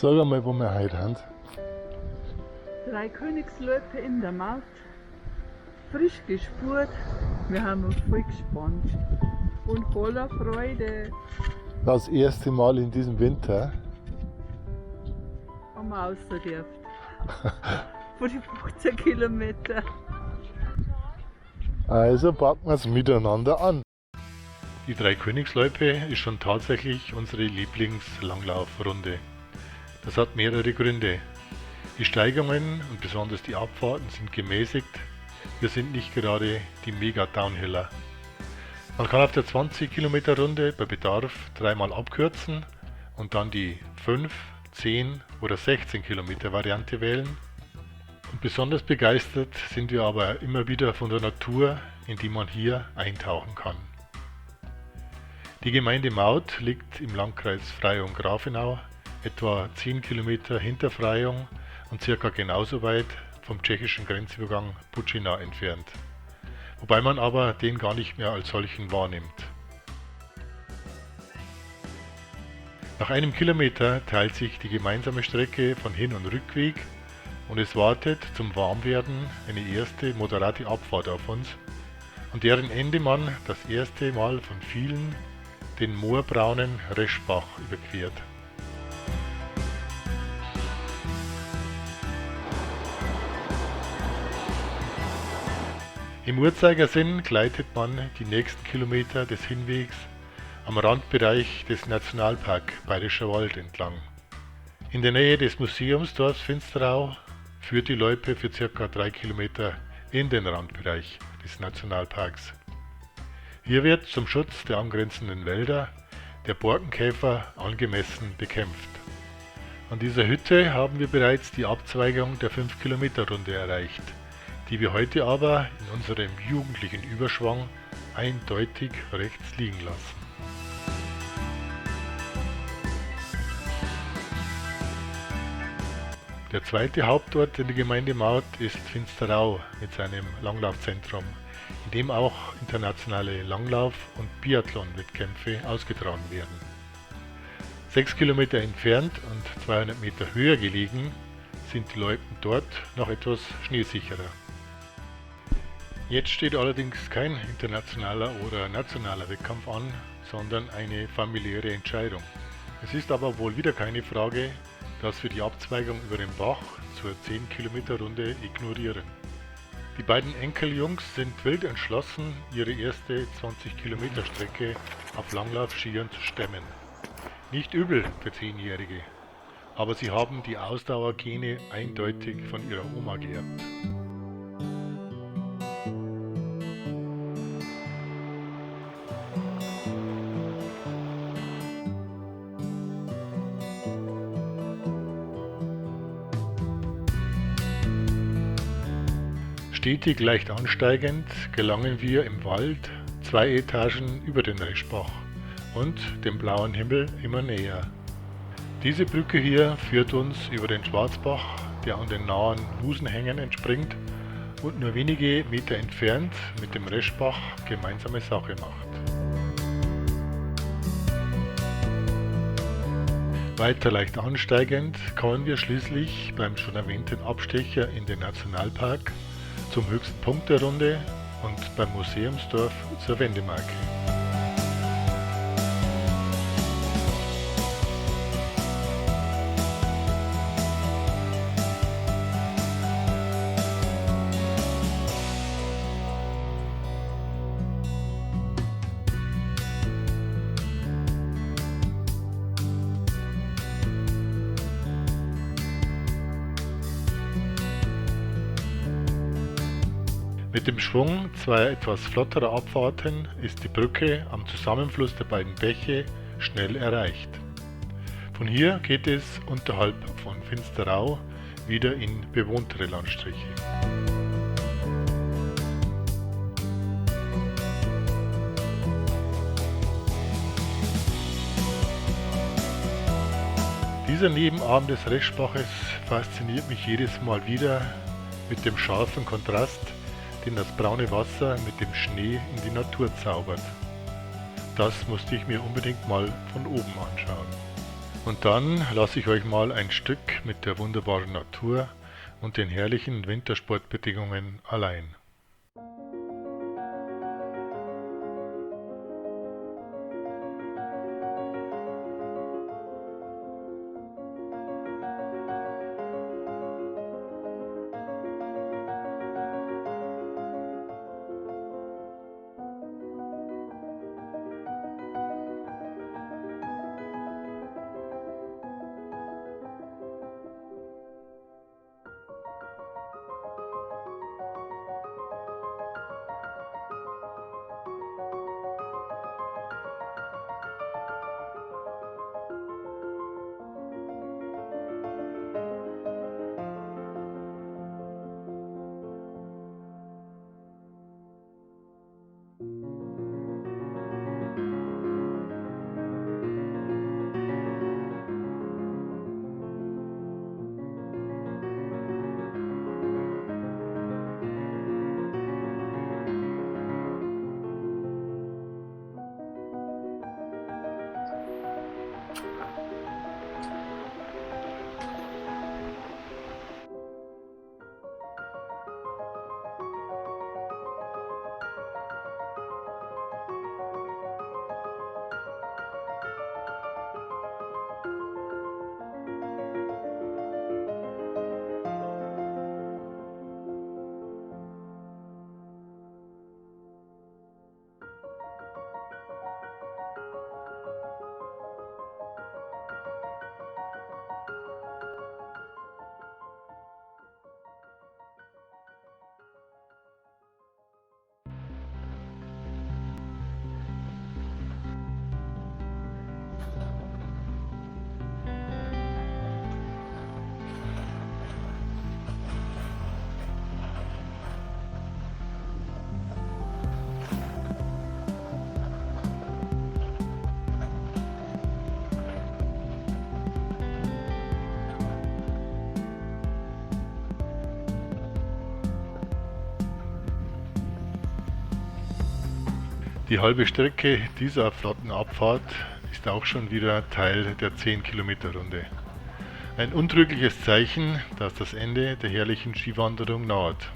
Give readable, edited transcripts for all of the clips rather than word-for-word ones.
Sag einmal, wo wir heute haben. Dreikönigsloipe in der Maut, frisch gespurt. Wir haben uns voll gespannt und voller Freude Das erste Mal in diesem Winter. haben wir ausgedürft. Für die 15 Kilometer. Also packen wir es miteinander an. Die Dreikönigsloipe ist schon tatsächlich unsere Lieblingslanglaufrunde. Das hat mehrere Gründe. Die Steigungen und besonders die Abfahrten sind gemäßigt. Wir sind nicht gerade die Mega-Downhiller. Man kann auf der 20 Kilometer Runde bei Bedarf dreimal abkürzen und dann die 5, 10 oder 16 Kilometer Variante wählen. Und besonders begeistert sind wir aber immer wieder von der Natur, in die man hier eintauchen kann. Die Gemeinde Maut liegt im Landkreis Freyung-Grafenau, etwa 10 Kilometer hinter Freyung und circa genauso weit vom tschechischen Grenzübergang Bučina entfernt, wobei man aber den gar nicht mehr als solchen wahrnimmt. Nach einem Kilometer teilt sich die gemeinsame Strecke von Hin- und Rückweg und es wartet zum Warmwerden eine erste moderate Abfahrt auf uns, an deren Ende man das erste Mal von vielen den moorbraunen Reschbach überquert. Im Uhrzeigersinn gleitet man die nächsten Kilometer des Hinwegs am Randbereich des Nationalpark Bayerischer Wald entlang. In der Nähe des Museumsdorfs Finsterau führt die Loipe für ca. 3 Kilometer in den Randbereich des Nationalparks. Hier wird zum Schutz der angrenzenden Wälder der Borkenkäfer angemessen bekämpft. An dieser Hütte haben wir bereits die Abzweigung der 5-Kilometer-Runde erreicht, die wir heute aber in unserem jugendlichen Überschwang eindeutig rechts liegen lassen. Der zweite Hauptort in der Gemeinde Maut ist Finsterau mit seinem Langlaufzentrum, in dem auch internationale Langlauf- und Biathlon-Wettkämpfe ausgetragen werden. 6 Kilometer entfernt und 200 Meter höher gelegen sind die Loipen dort noch etwas schneesicherer. Jetzt steht allerdings kein internationaler oder nationaler Wettkampf an, sondern eine familiäre Entscheidung. Es ist aber wohl wieder keine Frage, dass wir die Abzweigung über den Bach zur 10 Kilometer Runde ignorieren. Die beiden Enkeljungs sind wild entschlossen, ihre erste 20 Kilometer Strecke auf Langlaufskiern zu stemmen. Nicht übel für 10-Jährige, aber sie haben die Ausdauergene eindeutig von ihrer Oma geerbt. Stetig leicht ansteigend gelangen wir im Wald 2 Etagen über den Reschbach und dem blauen Himmel immer näher. Diese Brücke hier führt uns über den Schwarzbach, der an den nahen Musenhängen entspringt und nur wenige Meter entfernt mit dem Reschbach gemeinsame Sache macht. Weiter leicht ansteigend kommen wir schließlich beim schon erwähnten Abstecher in den Nationalpark zum höchsten Punkt der Runde und beim Museumsdorf zur Wendemarke. Mit dem Schwung zweier etwas flotterer Abfahrten ist die Brücke am Zusammenfluss der beiden Bäche schnell erreicht. Von hier geht es unterhalb von Finsterau wieder in bewohntere Landstriche. Dieser Nebenarm des Reschbaches fasziniert mich jedes Mal wieder mit dem scharfen Kontrast, den das braune Wasser mit dem Schnee in die Natur zaubert. Das musste ich mir unbedingt mal von oben anschauen. Und dann lasse ich euch mal ein Stück mit der wunderbaren Natur und den herrlichen Wintersportbedingungen allein. Die halbe Strecke dieser flotten Abfahrt ist auch schon wieder Teil der 10-Kilometer-Runde. Ein untrügliches Zeichen, dass das Ende der herrlichen Skiwanderung naht.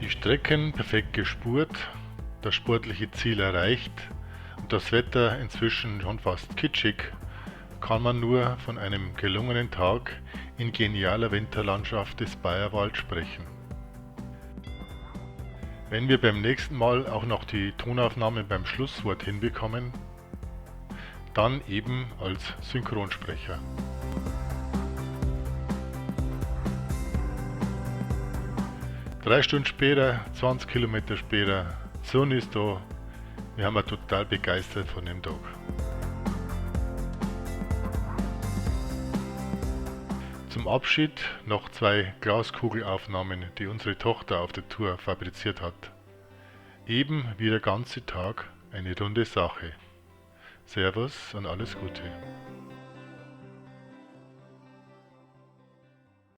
Die Strecken perfekt gespurt, das sportliche Ziel erreicht und das Wetter inzwischen schon fast kitschig, kann man nur von einem gelungenen Tag in genialer Winterlandschaft des Bayerwald sprechen. Wenn wir beim nächsten Mal auch noch die Tonaufnahme beim Schlusswort hinbekommen, dann eben als Synchronsprecher. 3 Stunden später, 20 Kilometer später, Sonne ist da. Wir haben total begeistert von dem Tag. Zum Abschied noch 2 Glaskugelaufnahmen, die unsere Tochter auf der Tour fabriziert hat. Eben wie der ganze Tag eine runde Sache. Servus und alles Gute.